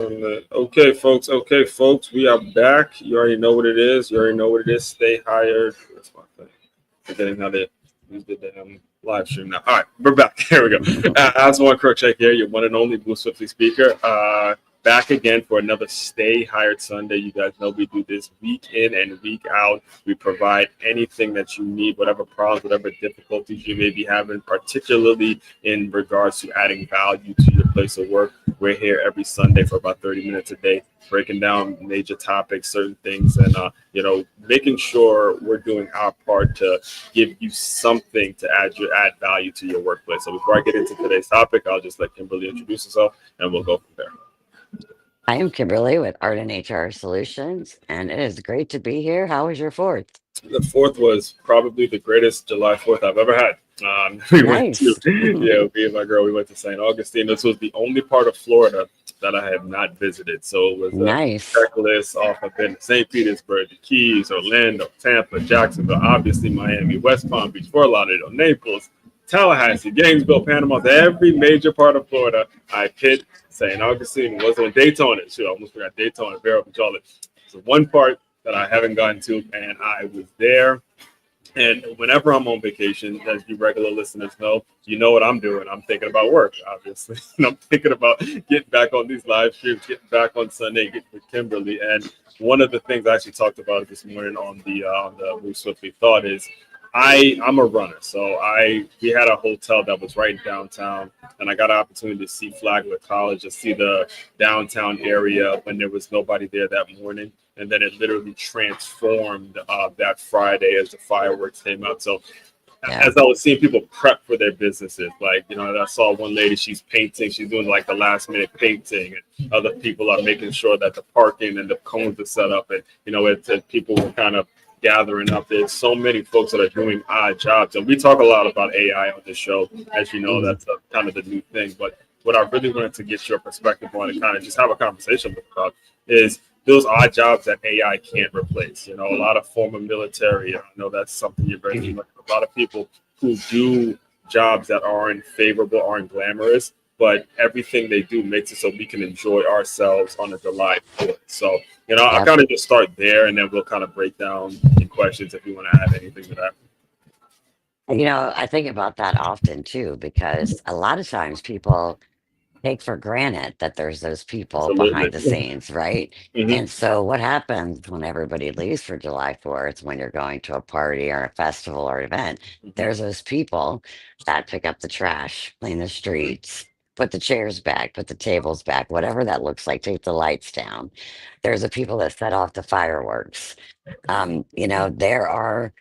Okay, folks. Okay, folks. We are back. You already know what it is. You already know what it is. Stay hired. That's my thing. Forgetting how to use the damn live stream now. All right, we're back. Here we go. Osborne Crookshank here, your one and only Blue Swiftly speaker. Back again for another Stay Hired Sunday. You guys know we do this week in and week out. We provide anything that you need, whatever problems, whatever difficulties you may be having, particularly in regards to adding value to your place of work. We're here every Sunday for about 30 minutes a day, breaking down major topics, certain things, and making sure we're doing our part to give you something to add value to your workplace. So before I get into today's topic, I'll just let Kimberly introduce herself, and we'll go from there. I am Kimberly with Art and HR Solutions, and it is great to be here. How was your fourth? The fourth was probably the greatest July 4th I've ever had. We went to, Nice. me and my girl, we went to St. Augustine. This was the only part of Florida that I have not visited. So it was a Nice. checklist off. I've been to St. Petersburg, the Keys, Orlando, Tampa, Jacksonville, obviously Miami, West Palm Beach, Fort Lauderdale, Naples, Tallahassee, Gainesville, Panama, every major part of Florida. I hit St. Augustine, was on Daytona. Shoot, I almost forgot Daytona, Vero, and Charlotte. So one part that I haven't gotten to, and I was there. And whenever I'm on vacation, as you regular listeners know, you know what I'm doing. I'm thinking about work, obviously. And I'm thinking about getting back on these live streams, getting back on Sunday, getting with Kimberly. And one of the things I actually talked about this morning on the Move Swiftly Thought is I'm a runner. So we had a hotel that was right in downtown, and I got an opportunity to see Flagler College, to see the downtown area when there was nobody there that morning. And then it literally transformed that Friday as the fireworks came out. So Yeah. as I was seeing people prep for their businesses, like, I saw one lady, she's painting, she's doing like the last minute painting, and other people are making sure that the parking and the cones are set up. And, people were kind of gathering up. There's so many folks that are doing odd jobs. And we talk a lot about AI on this show. As you know, Mhm. that's kind of the new thing. But what I really wanted to get your perspective on and kind of just have a conversation about is those odd jobs that AI can't replace. A lot of former military, I know that's something you're very familiar with. A lot of people who do jobs that aren't favorable, aren't glamorous, but everything they do makes it so we can enjoy ourselves on a July 4th. So, I'll Yep. kind of just start there, and then we'll kind of break down the questions if you want to add anything to that. I think about that often too, because a lot of times people take for granted that there's those people Absolutely. behind the scenes, right? Hmm. And so what happens when everybody leaves for July 4th, when you're going to a party or a festival or event, Hmm. there's those people that pick up the trash, clean the streets, put the chairs back, put the tables back, whatever that looks like, take the lights down. There's the people that set off the fireworks. There are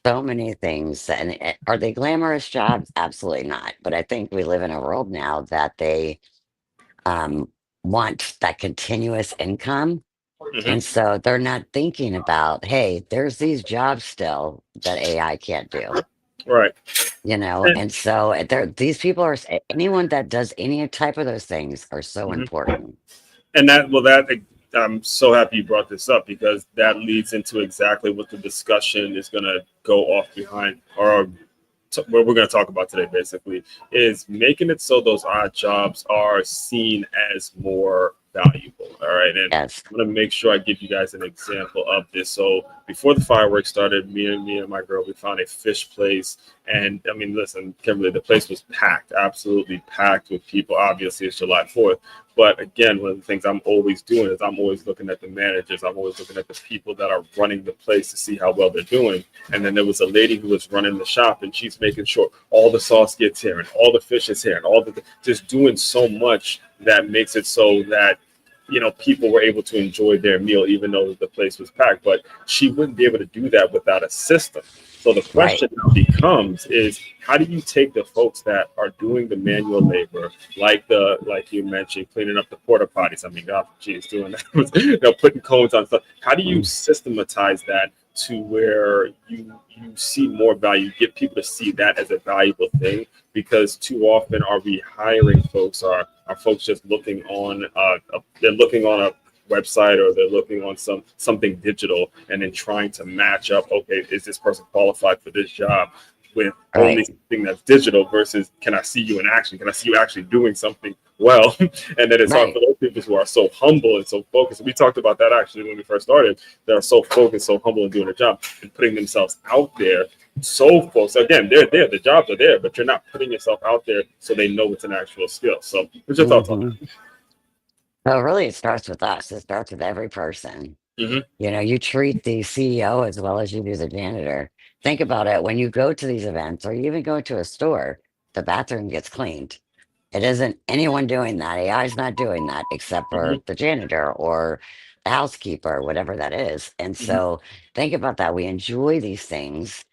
so many things, and are they glamorous jobs? Absolutely not. But I think we live in a world now that they um, want that continuous income. And Hmm. so they're not thinking about, hey, there's these jobs still that AI can't do, Right. and so these people are, anyone that does any type of those things are so Mhm. important. And I'm so happy you brought this up because that leads into exactly what the discussion is going to go off behind, or what we're going to talk about today, basically, is making it so those odd jobs are seen as more valuable. All right. And Yes. I'm going to make sure I give you guys an example of this. So before the fireworks started, me and my girl, we found a fish place. And I mean, listen, Kimberly, the place was packed, absolutely packed with people. Obviously, it's July 4th. But again, one of the things I'm always doing is I'm always looking at the managers. I'm always looking at the people that are running the place to see how well they're doing. And then there was a lady who was running the shop, and she's making sure all the sauce gets here and all the fish is here and all the just doing so much that makes it so that people were able to enjoy their meal even though the place was packed. But she wouldn't be able to do that without a system. So the Right. question now becomes is how do you take the folks that are doing the manual labor, like you mentioned, cleaning up the porta potties? I mean, God, geez, doing that, putting cones on stuff. How do you Mm. systematize that to where you see more value, get people to see that as a valuable thing? Because too often are we hiring folks, are folks just looking on they're looking on a website or they're looking on something digital and then trying to match up, okay, is this person qualified for this job? with only Right. something that's digital versus can I see you in action? Can I see you actually doing something well? And then it's hard for Right. those people who are so humble and so focused. We talked about that actually when we first started. They are so focused, so humble and doing their job and putting themselves out there so folks again they're there, the jobs are there, but you're not putting yourself out there so they know it's an actual skill. So what's your thoughts on Hmm. So really, it starts with us. It starts with every person. that? You treat the CEO as well as you do the janitor. Think about it. When you go to these events or you even go to a store, the bathroom gets cleaned. It isn't anyone doing that. AI is not doing that except Hmm. for the janitor or the housekeeper, whatever that is. And Hmm. so think about that. We enjoy these things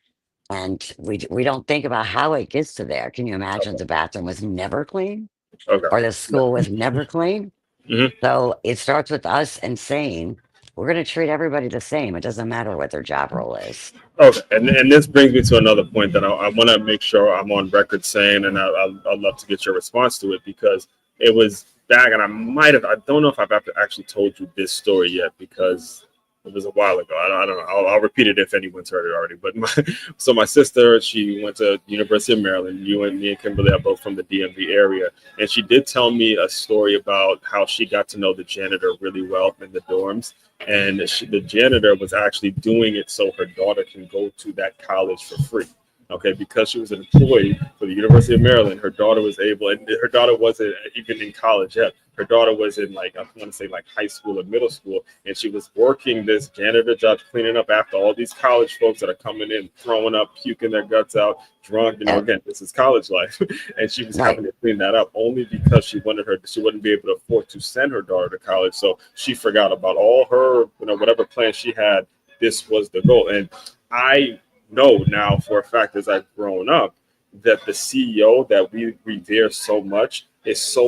and we don't think about how it gets to there. Can you imagine Okay. the bathroom was never clean Okay. or the school was never clean? Hmm. So it starts with us and saying, we're going to treat everybody the same. It doesn't matter what their job role is. Okay, and this brings me to another point that I want to make sure I'm on record saying, and I'd love to get your response to it because it was back, and I don't know if I've actually told you this story yet because it was a while ago. I don't know. I'll repeat it if anyone's heard it already. But so my sister, she went to University of Maryland. You and me and Kimberly are both from the DMV area, and she did tell me a story about how she got to know the janitor really well in the dorms, and the janitor was actually doing it so her daughter can go to that college for free. Okay, because she was an employee for the University of Maryland, her daughter was able, and her daughter wasn't even in college yet. Her daughter was in like I want to say like high school or middle school, and she was working this janitor job, cleaning up after all these college folks that are coming in, throwing up, puking their guts out, drunk. Uh, Again, this is college life, and she was right. having to clean that up only because she wouldn't be able to afford to send her daughter to college, so she forgot about all her whatever plan she had. This was the goal, and I know now for a fact as I've grown up that the CEO that we revere so much is so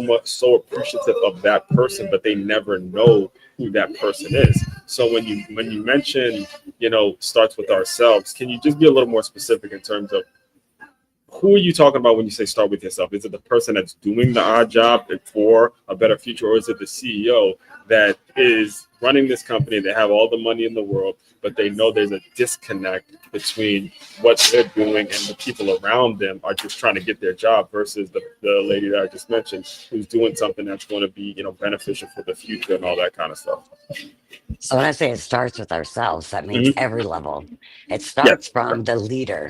appreciative of that person, but they never know who that person is. So when you mention, starts with ourselves, can you just be a little more specific in terms of who are you talking about when you say start with yourself? Is it the person that's doing the odd job for a better future, or is it the CEO that is running this company? They have all the money in the world, but they know there's a disconnect between what they're doing and the people around them are just trying to get their job versus the lady that I just mentioned who's doing something that's going to be, beneficial for the future and all that kind of stuff. So when I say it starts with ourselves, that means Hmm. every level. It Yes. starts from the leader.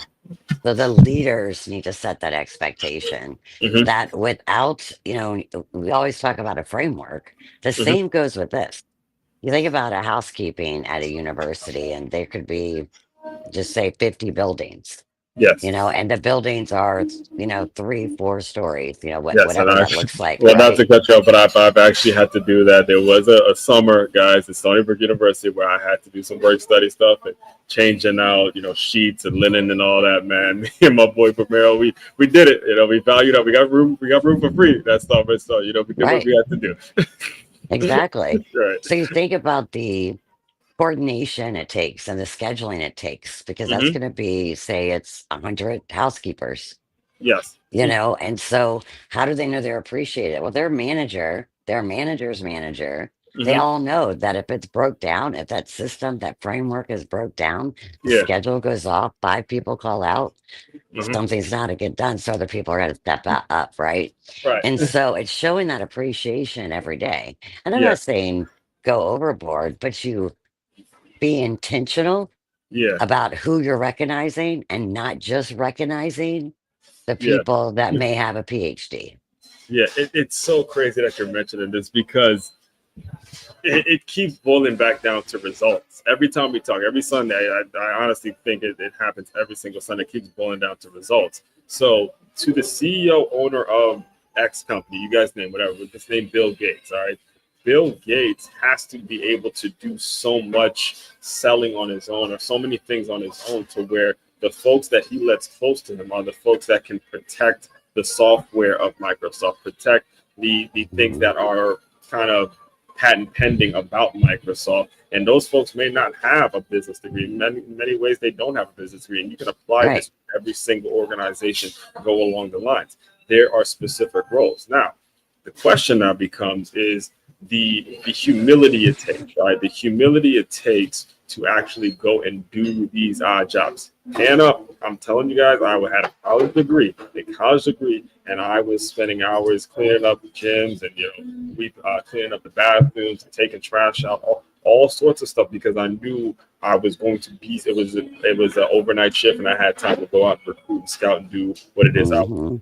So the leaders need to set that expectation Hmm. that without, we always talk about a framework. The Hmm. same goes with this. You think about a housekeeping at a university, and there could be, just say, 50 buildings, Yes. and the buildings are, 3, 4 stories, Yes, and whatever I that looks like, well, not right? to cut you off, but I've actually had to do that. There was a summer, guys, at Stony Brook University where I had to do some work study stuff and changing out, sheets and linen and all that. Man, me and my boy Romero, we did it. We valued up. We got room for free. That stuff, and so we did what Right. we had to do. Exactly. Right. So you think about the coordination it takes and the scheduling it takes, because that's Hmm. going to be, say, it's 100 housekeepers, Yes. and so how do they know they're appreciated? Well, their manager's manager, they Hmm. all know that if it's broke down, if that system, that framework is broke down, the Yeah. schedule goes off, 5 people call out, Hmm. something's not to get done, so other people are going to step up, right? Right. And so it's showing that appreciation every day. And I'm Yeah. not saying go overboard, but you be intentional Yeah. about who you're recognizing and not just recognizing the Yeah. people that may have a PhD. Yeah. It's so crazy that you're mentioning this because it keeps boiling back down to results. Every time we talk, every Sunday, I honestly think it happens every single Sunday. It keeps boiling down to results. So, to the CEO, owner of X company, you guys name whatever, just name Bill Gates, all right? Bill Gates has to be able to do so much selling on his own or so many things on his own to where the folks that he lets close to him are the folks that can protect the software of Microsoft, protect the things Mhm. that are kind of patent pending about Microsoft. And those folks may not have a business degree. In many ways, they don't have a business degree. And you can apply this Right. to every single organization, go along the lines. There are specific roles. Now, the question now becomes is the humility it takes, right? The humility it takes to actually go and do these odd jobs. And up, I'm telling you guys, I had a college degree, and I was spending hours cleaning up the gyms and we cleaning up the bathrooms and taking trash out, all sorts of stuff because I knew I was going to be. It was an overnight shift, and I had time to go out and recruit and scout and do what it is I was Hmm. doing.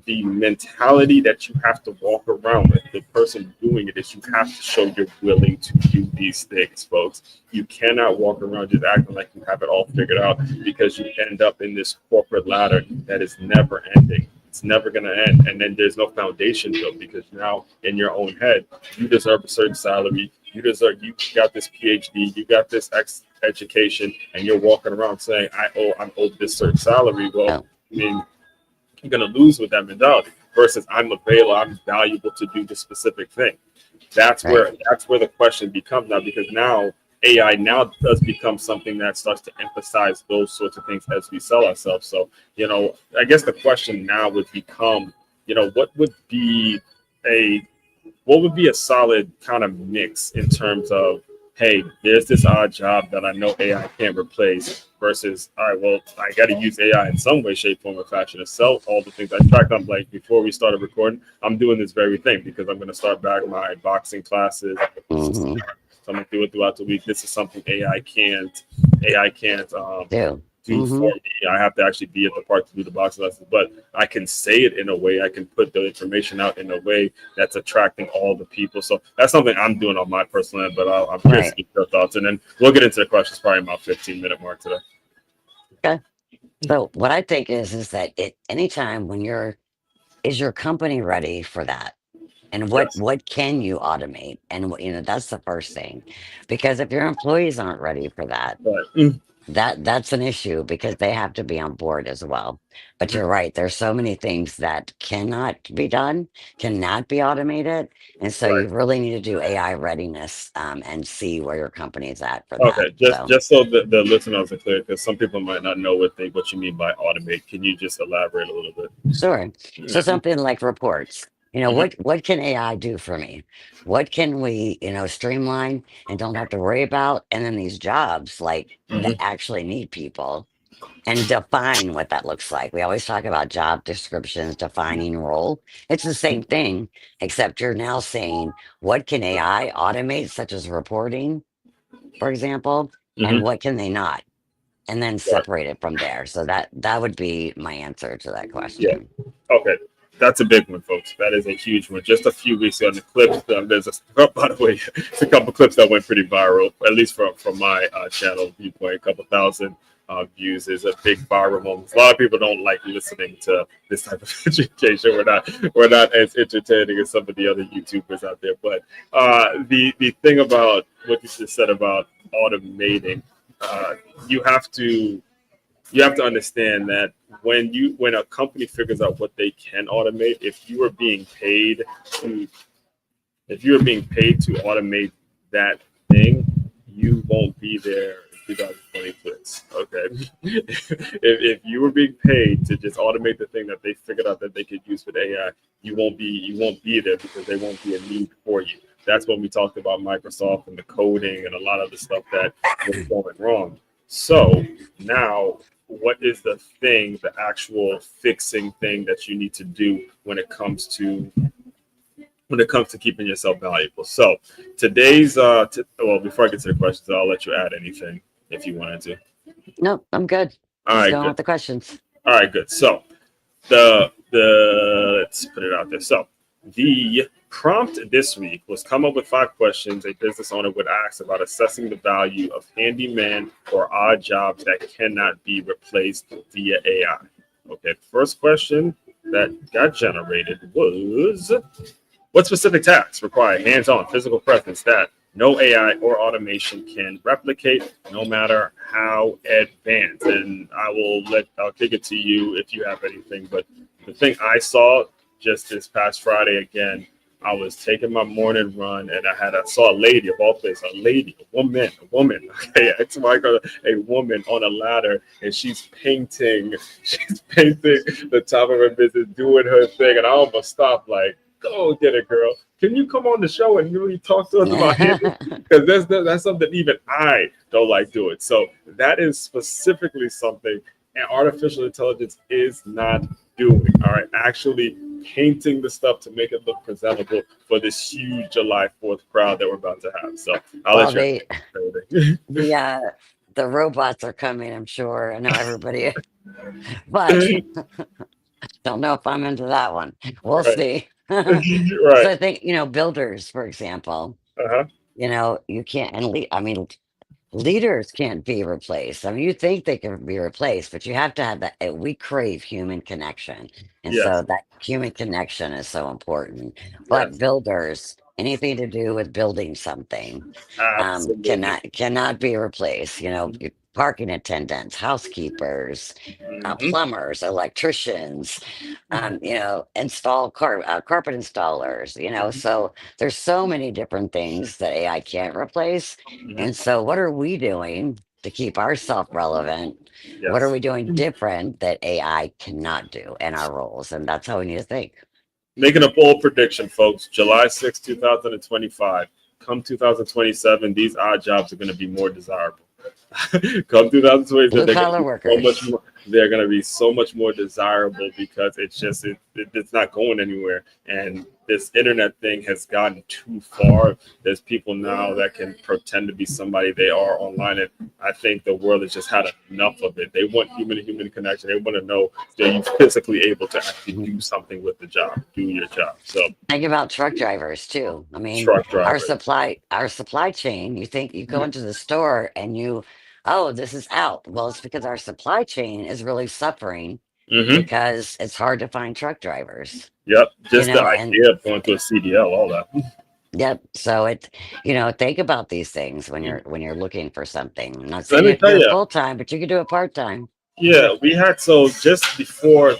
The mentality that you have to walk around with, the person doing it, is you have to show you're willing to do these things, folks. You cannot walk around just acting like you have it all figured out because you end up in this corporate ladder that is never ending. It's never going to end. And then there's no foundation built because now in your own head, you deserve a certain salary. You got this PhD, you got this education, and you're walking around saying, I'm owed this certain salary. Well, Oh, I mean, you're going to lose with that mentality versus I'm available, I'm valuable to do this specific thing. right. That's where the question becomes now because now AI now does become something that starts to emphasize those sorts of things as we sell ourselves. So, I guess the question now would become, what would be a a solid kind of mix in terms of, hey, there's this odd job that I know AI can't replace versus, all right, well, I got to use AI in some way, shape, form, or fashion to sell all the things. In fact, I'm like, before we started recording, I'm doing this very thing because I'm going to start back my boxing classes. Hmm. So I'm going to do it throughout the week. This is something AI can't Do. do Hmm. for me. I have to actually be at the park to do the boxing lessons, but I can say it in a way, I can put the information out in a way that's attracting all the people. So that's something I'm doing on my personal end, but I'm curious to Right. get your thoughts. And then we'll get into the questions probably about 15-minute mark today. Okay. So what I think is that anytime when is your company ready for that? And Yes. what can you automate? And that's the first thing. Because if your employees aren't ready for that, But that's an issue because they have to be on board as well. But mhm. you're right, there's so many things that cannot be done, cannot be automated. And so Right. you really need to do AI readiness, and see where your company is at for that. Okay. Just So just so the listeners are clear, because some people might not know what you mean by automate. Can you just elaborate a little bit? sure. So Yeah. something like reports. Mhm. What can AI do for me? What can we, streamline and don't have to worry about? And then these jobs like that Mhm. actually need people and define what that looks like. We always talk about job descriptions, defining role. It's the same thing, except you're now saying what can AI automate, such as reporting, for example, and Mhm. what can they not? And then Right. separate it from there. So that would be my answer to that Yeah. question. Okay, that's a big one, folks. That is a huge one. Just a few weeks ago, in the clips, there's by the way, it's a couple clips that went pretty viral, at least from my channel viewpoint. A couple thousand views is a big viral moment. A lot of people don't like listening to this type of education. We're not as entertaining as some of the other YouTubers out there. But the thing about what you just said about automating, uh, you have to understand that when a company figures out what they can automate, to if you are being paid to automate that thing, you won't be there in 2026. Okay, if you were being paid to just automate the thing that they figured out that they could use with AI, you won't be there because there won't be a need for you. That's when we talked about Microsoft and the coding and a lot of the stuff that was going wrong. So now, what is the actual fixing thing that you need to do when it comes to keeping yourself valuable? So today's well, before I get to the questions, I'll let you add anything if you wanted to. Nope, I'm good. All Let's right, go on good. with the questions. All right, good. So the let's put it out there. So the prompt this week was come up with 5 questions a business owner would ask about assessing the value of handyman or odd jobs that cannot be replaced via AI. Okay, first question that got generated was, what specific tasks require hands-on physical presence that no AI or automation can replicate, no matter how advanced? And I'll kick it to you if you have anything. But the thing I saw just this past Friday again, I was taking my morning run and saw a lady of all places, a woman. Okay, it's like a woman on a ladder, and she's painting the top of her business, doing her thing, and I almost stopped like, go get it, girl. Can you come on the show and really talk to us about handling? because that's something even I don't like doing. So that is specifically something and artificial intelligence is not doing. All right, actually painting the stuff to make it look presentable for this huge July 4th crowd that we're about to have. So I'll Well, let you they answer everything. the uh the robots are coming, I'm sure. I know everybody, but don't know if I'm into that one. We'll Right, see. right. So I think, builders, for example, Uh huh. you can't, and I mean, leaders can't be replaced. I mean, you think they can be replaced, but you have to have that. We crave human connection. And so Yes. that human connection is so important. But Yes. builders, anything to do with building something, Absolutely. cannot be replaced. Parking attendants, housekeepers, Hmm. plumbers, electricians, carpet installers, so there's so many different things that AI can't replace. And Hmm. so what are we doing to keep ourselves relevant? What are Yes. we doing different that AI cannot do in our roles? And that's how we need to think. Making a bold prediction, folks. July 6, 2025. Come 2027, these odd jobs are going to be more desirable. Come 2027, Blue they're going to collar be so much workers. more. They're going to be so much more desirable because it's not going anywhere. And this internet thing has gotten too far. There's people now that can pretend to be somebody they are online, and I think the world has just had enough of it. They want human to human connection. They want to know that you're physically able to actually Mhm. do something with the job, do your job. So Think about truck drivers too. I mean, truck drivers. our supply chain, you think you go into the store and oh, this is out. Well, it's because our supply chain is really suffering Mm-hmm. because it's hard to find truck drivers, Yep. Just the and idea of going to a CDL, all that. yep. So think about these things when you're looking for something. I'm not Let saying you me have to tell do it you, full time, but you could do it part time. yeah, we had so just before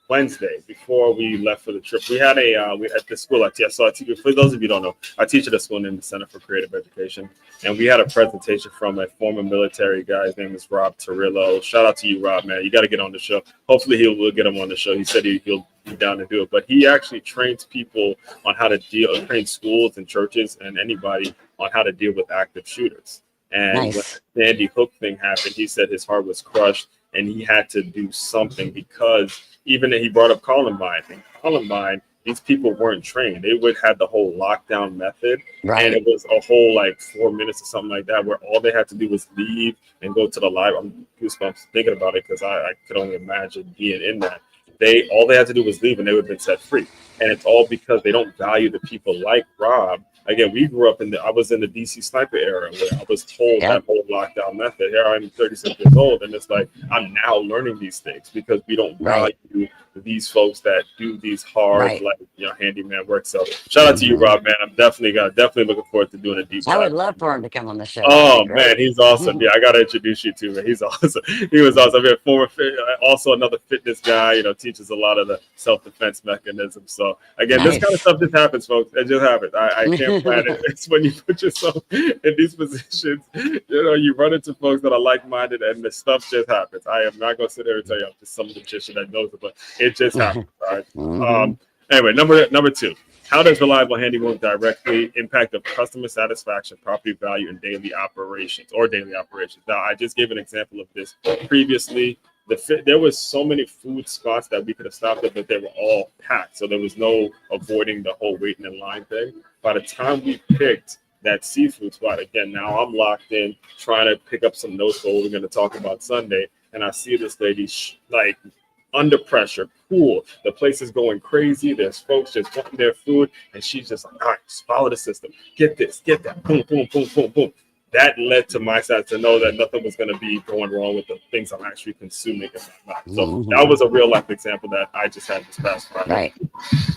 Wednesday, before we left for the trip, we had we at the school I teach. So I teach, for those of you who don't know, I teach at a school named the Center for Creative Education, and we had a presentation from a former military guy. His name is Rob Torillo. Shout out to you, Rob, man. You got to get on the show. Hopefully, we'll get him on the show. He said he'll be down to do it, but he actually trains people on how to train schools and churches and anybody on how to deal with active shooters. And when Nice, the Sandy Hook thing happened, he said his heart was crushed and he had to do something because even he brought up Columbine. And Columbine, these people weren't trained. They would have the whole lockdown method, and right? it was a whole like 4 minutes or something like that, where all they had to do was leave and go to the live. I'm goosebumps thinking about it because I could only imagine being in that. They had to do was leave, and they would have been set free. And it's all because they don't value the people like Rob. Again, we grew up I was in the DC sniper era where I was told that Yep, whole lockdown method. Here I'm 36 years old, and it's like I'm now learning these things because we don't right, value these folks that do these hard, right. like handyman work. So shout out to you, Hmm. Rob, man. I'm definitely looking forward to doing a deep I would dive. love for him to come on the show. That'd be Oh man, great. he's awesome. Yeah, I gotta introduce you to him. He's awesome. He was awesome. I mean, also another fitness guy. Teaches a lot of the self defense mechanisms. So again, this kind of Nice. stuff just happens, folks. It just happens. I can't plan it. It's when you put yourself in these positions. You run into folks that are like minded, and the stuff just happens. I am not gonna sit there and tell you I'm just some magician that knows it, but it just happens. All right. Hmm. Anyway, number two. How does reliable handiwork directly impact the customer satisfaction, property value, and daily operations? Now, I just gave an example of this previously. There was so many food spots that we could have stopped at, but they were all packed, so there was no avoiding the whole waiting in line thing. By the time we picked that seafood spot, again, now I'm locked in trying to pick up some notes for what we're going to talk about Sunday, and I see this lady like under pressure, cool. The place is going crazy. There's folks just wanting their food, and she's just like, all right, just follow the system. Get this, get that, boom, boom, boom, boom, boom. That led to my side to know that nothing was going to be going wrong with the things I'm actually consuming in my mouth. So that Hmm. was a real life example that I just had this past Friday. Right.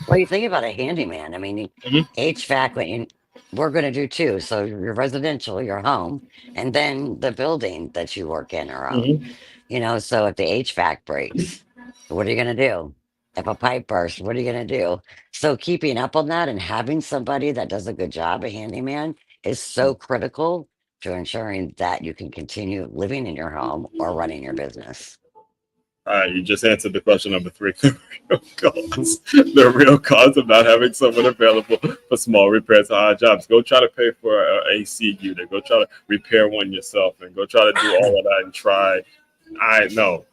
Well, you think about a handyman. I mean, Hmm. HVAC, we're going to do too. So your residential, your home, and then the building that you work in or own. Hmm. So if the HVAC breaks, what are you going to do? If a pipe bursts, what are you going to do? So keeping up on that and having somebody that does a good job, a handyman, is so critical to ensuring that you can continue living in your home or running your business. You just answered the question number three. The real cause of not having someone available for small repairs or odd jobs. Go try to pay for a AC unit. Go try to repair one yourself, and go try to do all of that and try. I no.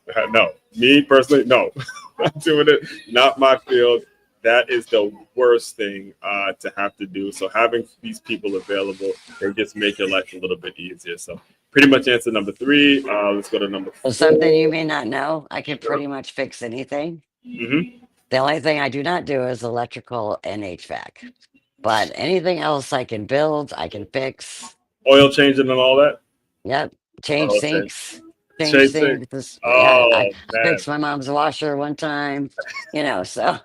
Me personally, no. Not doing it. Not my field. That is the worst thing to have to do. So having these people available, they just make your life a little bit easier. So pretty much answer number three. Let's go to number Well, something you four. may not know, I can Sure. pretty much fix anything. Hmm. The only thing I do not do is electrical and HVAC. But anything else I can build, I can fix. Oil changing and all that. Yep. Change Oil change. sinks. Change Chasing. sinks. This, yeah, Oh I man, fixed my mom's washer one time, so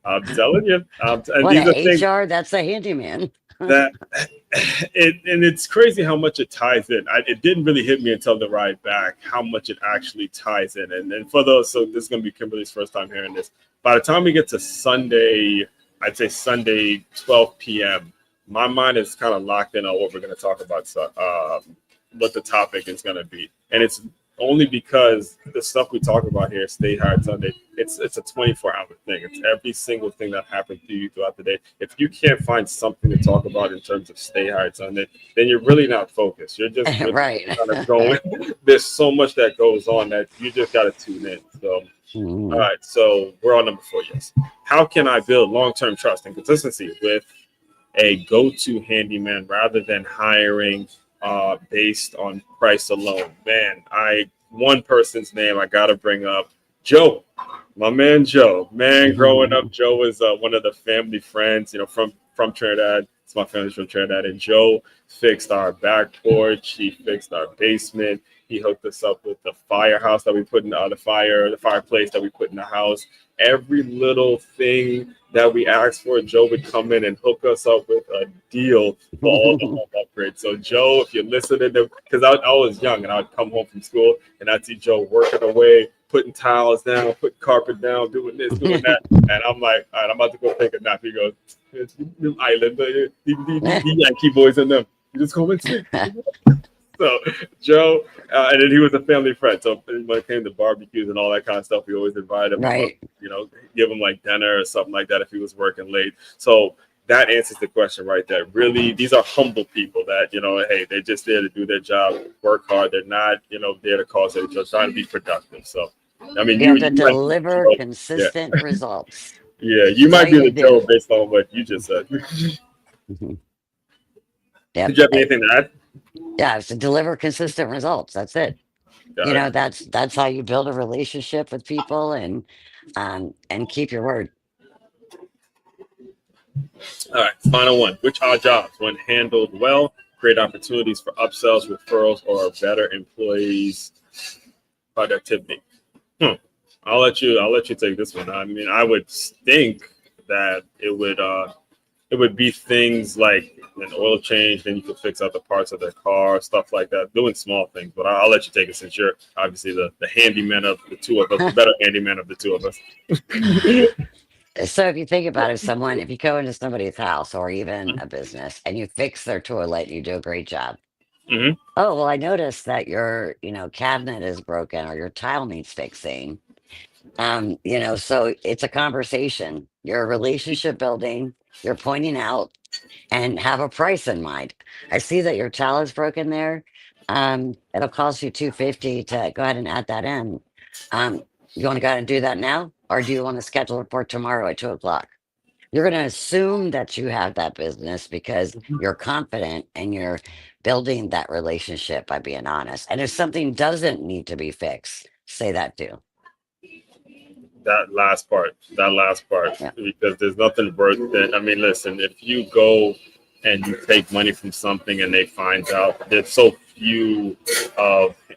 I'm telling you. And what these a are things HR, that's a handyman. that and it's crazy how much it ties in. It didn't really hit me until the ride back how much it actually ties in. And for those, so this is going to be Kimberly's first time hearing this. By the time we get to Sunday, I'd say Sunday 12 p.m. My mind is kind of locked in on what we're going to talk about. So, what the topic is going to be, and it's only because the stuff we talk about here, Stay Hard Sunday, it's a 24-hour thing. It's every single thing that happened to you throughout the day. If you can't find something to talk about in terms of Stay Hard Sunday, then you're really not focused. You're just really Right. kind of going. There's so much that goes on that you just got to tune in. So, all Mhm. right. So we're on number four. Yes. How can I build long-term trust and consistency with a go-to handyman rather than hiring based on price alone? Man, I one person's name I gotta bring up, Joe, my man Joe. Man, growing up, Joe was one of the family friends, from Trinidad. It's my family's from Trinidad, and Joe fixed our back porch. He fixed our basement. He hooked us up with the firehouse that we put in the fireplace that we put in the house. Every little thing that we asked for, Joe would come in and hook us up with a deal for all the home upgrades. So, Joe, if you're listening, because I was young and I'd come home from school and I'd see Joe working away, putting tiles down, putting carpet down, doing this, doing that. And I'm like, all right, I'm about to go take a nap. He goes, it's them island, the Yankee boys and them. You just come and see. So Joe, and then he was a family friend. So when it came to barbecues and all that kind of stuff, we always invited him up, Right. give him like dinner or something like that if he was working late. So that answers the question right there. Really, these are humble people that, hey, they're just there to do their job, work hard. They're not, there to cause it. They're trying to be productive. So, I mean, You you, have to you might be the deliver Joe. Yeah. consistent results. Yeah. You That's all might you be the can Joe do. based on what you just said. Mhm. Did Yep. you have anything to add? Yeah, it's to deliver consistent results. That's it. Got it. That's how you build a relationship with people and keep your word. All right, final one. Which odd jobs, when handled well, create opportunities for upsells, referrals, or better employees' productivity? Hmm. I'll let you take this one. I mean, I would think that it would be things like an oil change, then you could fix out the parts of their car, stuff like that, doing small things. But I'll let you take it since you're obviously the handyman of the two of us, the better handyman of the two of us. So if you think about it, if you go into somebody's house or even a business and you fix their toilet, you do a great job. Hmm. Oh, well, I noticed that your cabinet is broken or your tile needs fixing. So it's a conversation. You're relationship building, you're pointing out and have a price in mind. I see that your tile is broken there. It'll cost you 250 to go ahead and add that in. Um, you want to go ahead and do that now, or do you want to schedule it for tomorrow at 2 o'clock? You're going to assume that you have that business because you're confident and you're building that relationship by being honest. And if something doesn't need to be fixed, say that too. That last part, Yeah. because there's nothing worse than, I mean, listen, if you go and you take money from something and they find out there's so You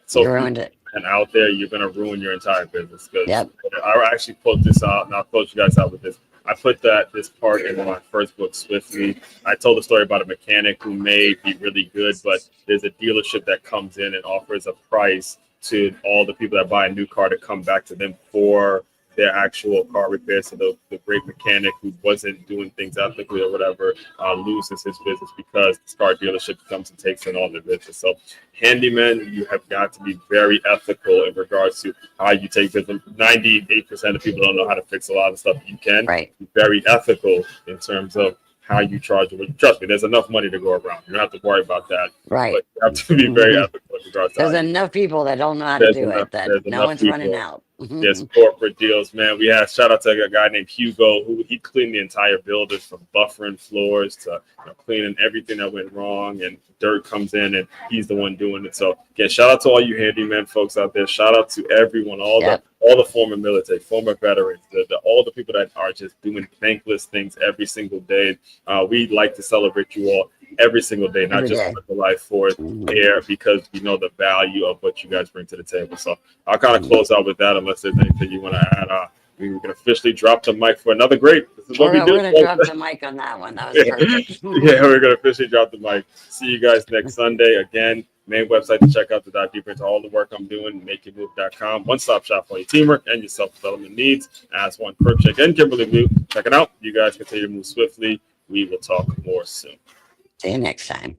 few ruined it. and out there, you're gonna ruin your entire business. Because Yep. I actually put this out, and I'll close you guys out with this. I put this part in my first book, Swiftly. I told a story about a mechanic who may be really good, but there's a dealership that comes in and offers a price to all the people that buy a new car to come back to them for their actual car repair. So the great mechanic who wasn't doing things ethically or whatever loses his business because this car dealership comes and takes in all the business. So handyman, you have got to be very ethical in regards to how you take business. 98% of people don't know how to fix a lot of stuff. You can Right. be very ethical in terms of how you charge it. Trust me, there's enough money to go around. You don't have to worry about that. Right. But you have to be very ethical in regards to how There's you. enough people that don't know how to do it that There's no enough one's running people. out. There's corporate deals, man. We had shout out to a guy named Hugo who he cleaned the entire building from buffering floors to cleaning everything that went wrong, and dirt comes in and he's the one doing it. So again, shout out to all you handyman folks out there. Shout out to everyone, Yep. all the former military, former veterans, all the people that are just doing thankless things every single day. We like to celebrate you all every single day, not Every just day. put the life forth there because we know the value of what you guys bring to the table. So I'll kind of close out with that unless there's anything you want to add. We can officially drop the mic for another great. This is what we do. We're gonna drop the mic on that one. That was perfect. Yeah, we're going to officially drop the mic. See you guys next Sunday. Again, main website to check out to dive deeper into all the work I'm doing, makeitmove.com. One-stop shop for your teamwork and your self-development needs. As one Perk Check and Kimberly Move. Check it out. You guys continue to move swiftly. We will talk more soon. See you next time.